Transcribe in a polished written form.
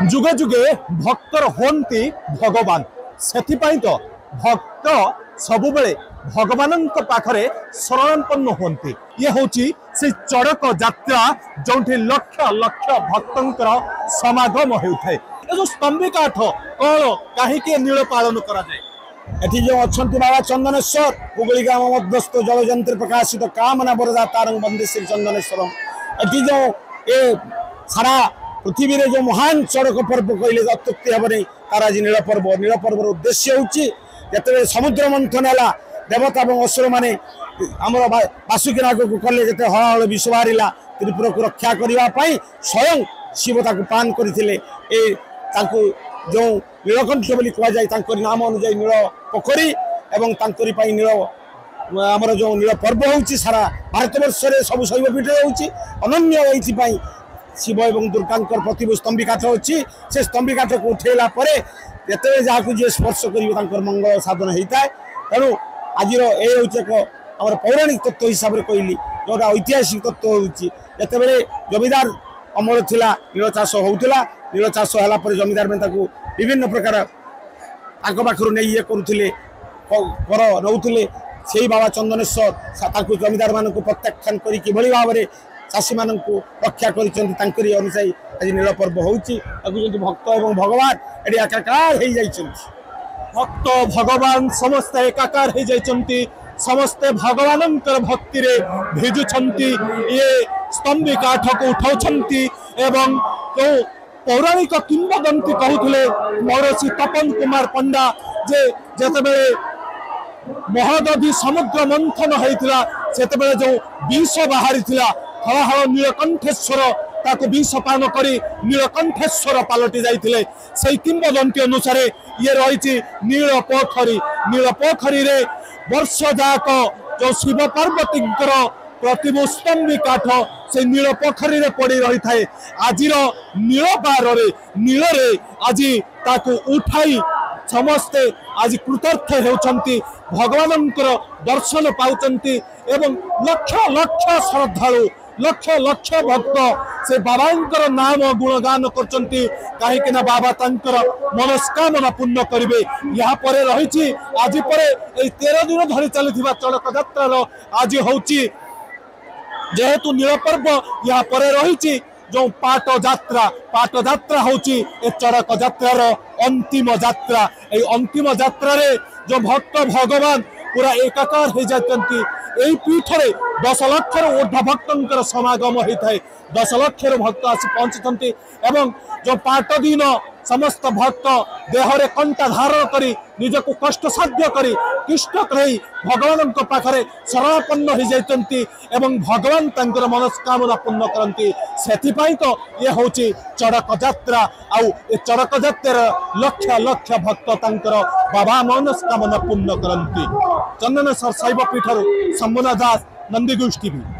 जुगे जुगे भक्तर होती भगवान से तो भक्त सबुबले भगवान पाखरे शरणापन्न होती। ये हूँ से चड़क यात्रा जो लक्ष लक्ष भक्तर समागम होता है। जो स्तंभी काठ कौन कहीं नील पालन कराए एठी जो अच्छा बाबा चंदनेश्वर हुगली ग्राम मध्यस्थ जलजंत्र प्रकाशित कामना बरदा तारंग बंदे श्री चंदनेश्वर एठी जो ए सारा पृथ्वी रे जो महान चड़क पर्व कहले अत्युक्ति हेबनी तार आज नील पर्वर उद्देश्य होते समुद्र मंथन है देवता और असुर मैंने आमर बासुकी नाग को कले जिते हल विष बाहर त्रिपुर को रक्षा करने स्वयं शिव ताक पान करते जो नीलकंठ बोली कहुए नाम अनुजाई नील पोखरी एवं नील आमर जो नील पर्व हो सारा भारत वर्ष में सब शैवपीठ होन्य ये शिव एवं दुर्गा प्रति स्तंभी काठ अच्छी से स्तंभी काठ को उठेला जिते जहाँ जी स्पर्श कर मंगल साधन होता है। तेणु आज एक पौराणिक तत्व हिसाब से कहली जोटा ऐतिहासिक तत्व होते जमीदार अमल थिला नील चाष होता नील चाष है जमीदार में विभिन्न प्रकार पाखर नहीं ये करुले कर नौले से बाबा चंदनेश्वर जमीदार मान प्रत्याख्यान कर भाव में चाषी मान रक्षा कर अनुसार आज नील पर्व होती भक्त और भगवान ये एकाकार हो भक्त भगवान समस्त एकाकार हो जाती समस्ते भगवान भक्ति भिजुंट ये स्तंभी काठ को उठाउछंती एवं जो पौराणिक किंवदंती कहते महर्षि तपन कुमार पंडा जे जेते महादधी समुद्र मंथन होता से जो विष बाहरी हल हल नीलकंठेश्वर ताको विष पान कर नीलकंठेश्वर पलटि जाते से किंवदंती अनुसार ये रही नील पोखरी रे वर्ष जाक जो शिव पार्वती प्रतिमुस्तंभी काठ से नील पोखरी रे पड़ी रही थाए आज नील पार नील आज ताको उठाई समस्ते आज कृतार्थ होती भगवान दर्शन पाउचंती एवं लक्ष लक्ष श्रद्धालु लक्ष लक्ष भक्त से बाबा नाम गुणगान करचंती कहीं बाबा तंकर मनस्कामना पूर्ण करेंगे। यहाँ पर रही आज पर 13 दिन धरी चली चड़क यात्रा आज हूँ जेहेतु नील पर्व यहाँ पर रही जो पाट यात्रा हूँ चड़क यात्रार अंतिम यात्रा ये अंतिम यात्रा जो भक्त भगवान पूरा एकाकार हो जाती यही पीठ में 10 लाख ऊर्ध्व भक्तर समागम होता है 10 लाख भक्त आसी पहुंचती एवं जो पाट दिन समस्त भक्त देहरे कंटा धारण करी निजक कष्ट साध्य करी कृष्ण कही भगवान पाखरे शरणापन्न हो जाती एवं भगवान तंकर मनस्कामना पूर्ण करती से तो ये हूँ चड़क यात्रा आउ चड़क यात्रा लक्ष लक्ष भक्त तंकर बाबा मनस्कामना पूर्ण करती। चंदनेश्वर शैव पीठर शंभुनाथ दास नंदीगुज टीवी।